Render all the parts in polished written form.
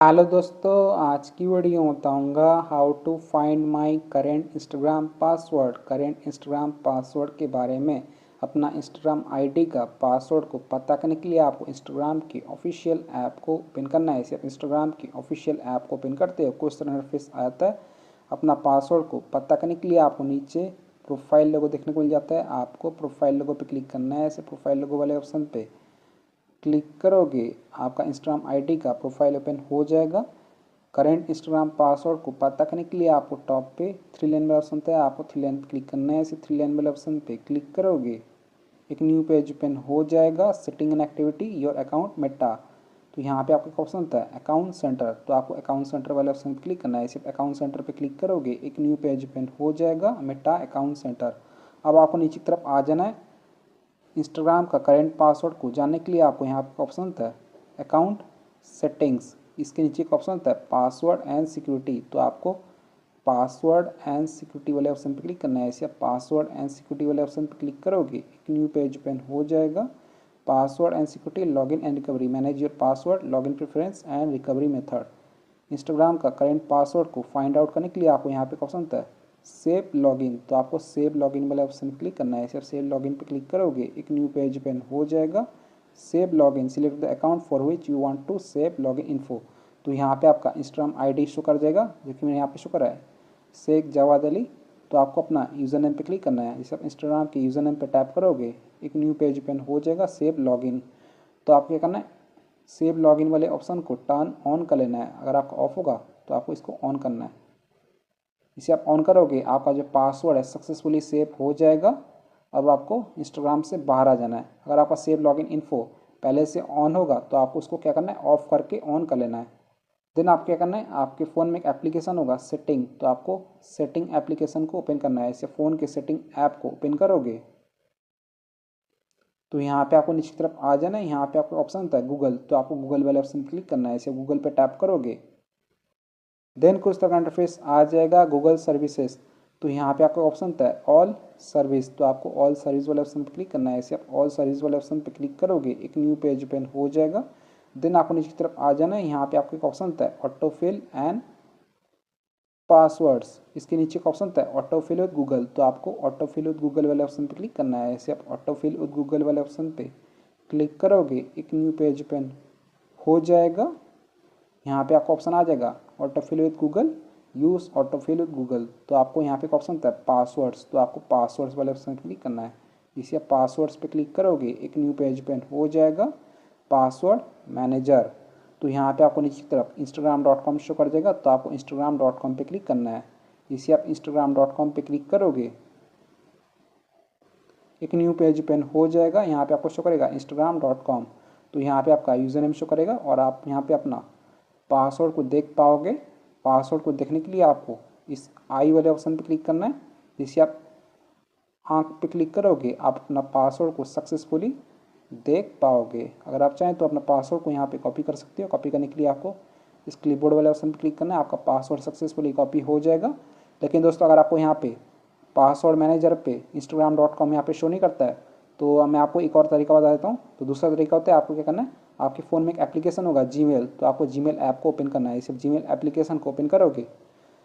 Hello दोस्तों, आज की वीडियो में बताऊंगा how to find my current Instagram password. Current Instagram password के बारे में अपना इंस्टाग्राम आईडी का पासवर्ड को पता करने के लिए आपको इंस्टाग्राम की ऑफिशियल ऐप को ओपन करना है। इसे आप इंस्टाग्राम की ऑफिशियल ऐप को ओपन करते हो, कुछ तरह इंटरफेस आता है। अपना पासवर्ड को पता करने के लिए आपको नीचे प्रोफाइल लोगो देखने को मिल जाता है। आपको प्रोफाइल लोगो पे क्लिक करना है। ऐसे प्रोफाइल लोगो वाले ऑप्शन पे क्लिक करोगे, आपका इंस्टाग्राम आईडी का प्रोफाइल ओपन हो जाएगा। करेंट इंस्टाग्राम पासवर्ड को पता करने के लिए आपको टॉप पे 3 लाइन वाला ऑप्शन है, आपको 3 लाइन पे क्लिक करना है। इसे 3 लाइन वाले ऑप्शन पे क्लिक करोगे, एक न्यू पेज ओपन हो जाएगा। Setting and activity your account Meta, तो यहाँ पे आपको ऑप्शन होता है अकाउंट सेंटर, तो आपको अकाउंट सेंटर वाले ऑप्शन पे क्लिक करना है। सिर्फ अकाउंट सेंटर पे क्लिक करोगे, एक न्यू पेज ओपन हो जाएगा, मेटा अकाउंट सेंटर। अब आपको नीचे की तरफ आ जाना है। इंस्टाग्राम का करेंट पासवर्ड को जानने के लिए आपको यहाँ पर ऑप्शन होता है अकाउंट सेटिंग्स, इसके नीचे एक ऑप्शन होता है पासवर्ड एंड सिक्योरिटी, तो आपको पासवर्ड एंड सिक्योरिटी वाले ऑप्शन पर क्लिक करना है। ऐसे आप पासवर्ड एंड सिक्योरिटी वाले ऑप्शन पर क्लिक करोगे, एक न्यू पेज ओपन हो जाएगा। Password and security, login and recovery, manage your password, login preference and recovery method. Instagram का करेंट पासवर्ड को फाइंड आउट करने के लिए आपको यहाँ पे ऑप्शन होता है सेव लॉगिन, तो आपको सेव लॉगिन वाले ऑप्शन क्लिक करना है। सिर्फ सेव लॉगिन पे क्लिक करोगे, एक न्यू पेज ओपन हो जाएगा। Save login, select the account for which you want to save login info, तो यहाँ पे आपका इंस्टाग्राम आईडी शो कर जाएगा, जो कि मैंने यहाँ पे शो करा है शेख जवाद अली। तो आपको अपना यूज़र नेम पे क्लिक करना है। जैसे आप इंस्टाग्राम के यूज़र नेम पे टैप करोगे, एक न्यू पेज ओपन हो जाएगा सेव लॉगिन। तो आपको क्या करना है, सेव लॉगिन वाले ऑप्शन को टर्न ऑन कर लेना है। अगर आपका ऑफ होगा तो आपको इसको ऑन करना है। इसे आप ऑन करोगे, आपका जो पासवर्ड है सक्सेसफुली सेव हो जाएगा। अब आपको इंस्टाग्राम से बाहर आ जाना है। अगर आपका सेव लॉगिन इन्फो पहले से ऑन होगा तो आपको उसको क्या करना है, ऑफ करके ऑन कर लेना है। देन आप क्या करना है, आपके फ़ोन में एक एप्लीकेशन होगा सेटिंग, तो आपको सेटिंग एप्लीकेशन को ओपन करना है। इसे फ़ोन के सेटिंग ऐप को ओपन करोगे तो यहाँ पे आपको नीचे की तरफ आ जाना है। यहाँ पे आपको ऑप्शन होता है गूगल, तो आपको गूगल वाले ऑप्शन क्लिक करना है। इसे गूगल पे टैप करोगे, देन कुछ तरह का इंटरफेस आ जाएगा गूगल सर्विसेज, तो यहाँ पे आपको ऑप्शन होता है ऑल सर्विस, तो आपको ऑल सर्विस वाले ऑप्शन पर क्लिक करना है। ऐसे आप ऑल सर्विस वाले ऑप्शन पर क्लिक करोगे, एक न्यू पेज ओपन हो जाएगा। देन आपको नीचे की तरफ आ जाना है। यहाँ पे आपको एक ऑप्शन होता है ऑटोफिल एंड पासवर्ड्स, इसके नीचे का ऑप्शन होता है ऑटोफिल विद गूगल, तो आपको ऑटोफिल विद गूगल वाले ऑप्शन पर क्लिक करना है। ऐसे आप ऑटोफिल विद गूगल वाले ऑप्शन पे क्लिक करोगे, एक न्यू पेज ओपन हो जाएगा। यहाँ पे आपको ऑप्शन आ जाएगा autofill with Google, use autofill with Google, तो आपको यहाँ पे एक ऑप्शन होता है पासवर्ड्स, तो आपको पासवर्ड्स वाले ऑप्शन पर क्लिक करना है। इसे आप पासवर्ड्स पे क्लिक करोगे, एक न्यू पेज ओपन हो जाएगा पासवर्ड मैनेजर, तो यहाँ पे आपको नीचे की तरफ instagram.com शो कर जाएगा, तो आपको instagram.com पे क्लिक करना है। इसे आप instagram.com पे क्लिक करोगे, एक न्यू पेज ओपन हो जाएगा। यहाँ पे आपको शो करेगा instagram.com, तो यहाँ पे आपका यूज़र नेम शो करेगा और आप यहाँ पे अपना पासवर्ड को देख पाओगे। पासवर्ड को देखने के लिए आपको इस आई वाले ऑप्शन पे क्लिक करना है। जिससे आप आँख पे क्लिक करोगे, आप अपना पासवर्ड को सक्सेसफुली देख पाओगे। अगर आप चाहें तो अपना पासवर्ड को यहाँ पे कॉपी कर सकते हो। कॉपी करने के लिए आपको इस क्लिपबोर्ड वाले ऑप्शन पे क्लिक करना है, आपका पासवर्ड सक्सेसफुली कॉपी हो जाएगा। लेकिन दोस्तों, अगर आपको यहाँ पे पासवर्ड मैनेजर पे instagram.com यहाँ पे शो नहीं करता है, तो मैं आपको एक और तरीका बता देता हूँ। तो दूसरा तरीका होता है, आपको क्या करना है, आपके फ़ोन में एक एप्लीकेशन होगा जीमेल, तो आपको जीमेल ऐप को ओपन करना है। सिर्फ जीमेल एप्लीकेशन को ओपन करोगे,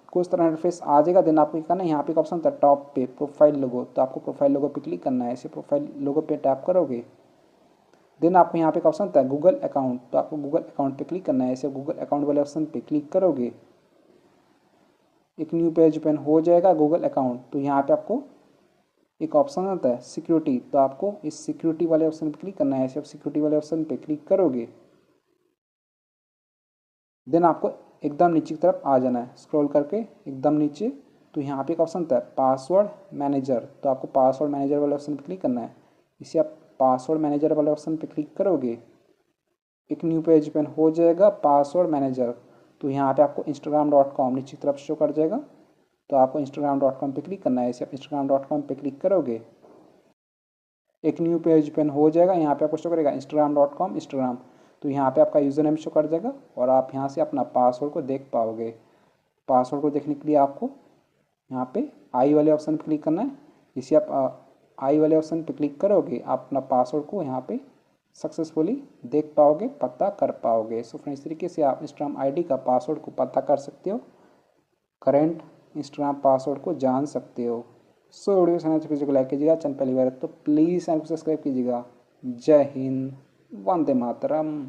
कुछ तरह इंटरफेस आ जाएगा। देन आपको क्या करना है, यहाँ पे एक ऑप्शन था टॉप पे प्रोफाइल लोगो, तो आपको प्रोफाइल लोगो पे क्लिक करना है। इसे प्रोफाइल लोगो पे टैप करोगे, देन आपको यहाँ पे एक ऑप्शन होता है गूगल अकाउंट, तो आपको गूगल अकाउंट पे क्लिक करना है। इसे गूगल अकाउंट वाले ऑप्शन पे क्लिक करोगे, एक न्यू पेज ओपन हो जाएगा गूगल अकाउंट, तो यहाँ पे आपको एक ऑप्शन आता है सिक्योरिटी, तो आपको इस सिक्योरिटी वाले ऑप्शन पे क्लिक करना है। ऐसे आप सिक्योरिटी वाले ऑप्शन पे क्लिक करोगे, देन आपको एकदम नीचे की तरफ आ जाना है, स्क्रॉल करके एकदम नीचे, तो यहाँ पे एक ऑप्शन होता है पासवर्ड मैनेजर, तो आपको पासवर्ड मैनेजर वाले ऑप्शन पे क्लिक करना है। इसे आप पासवर्ड मैनेजर वाले ऑप्शन पे क्लिक करोगे, एक न्यू पेज ओपन हो जाएगा पासवर्ड मैनेजर, तो यहाँ पे आपको instagram.com नीचे की तरफ शो कर जाएगा, तो आपको instagram.com पे क्लिक करना है। इसे आप instagram.com पे क्लिक करोगे, एक न्यू पेज ओपन हो जाएगा। यहाँ पे आपको शो करेगा instagram.com इंस्टाग्राम, तो यहाँ पे आपका यूज़र नेम शो कर जाएगा और आप यहाँ से अपना पासवर्ड को देख पाओगे। पासवर्ड को देखने के लिए आपको यहाँ पे आई वाले ऑप्शन पर क्लिक करना है। इसे आप आई वाले ऑप्शन पर क्लिक करोगे, आप अपना पासवर्ड को यहाँ पे सक्सेसफुली देख पाओगे, पता कर पाओगे। सो फ्रेंड्स, इस तरीके से आप इंस्टाग्राम आईडी का पासवर्ड को पता कर सकते हो, करेंट इंस्टाग्राम पासवर्ड को जान सकते हो। सो वीडियो को लाइक कीजिएगा, चैनल पहली बार तो प्लीज़ चैनल को सब्सक्राइब कीजिएगा। जय हिंद, वंदे मातरम।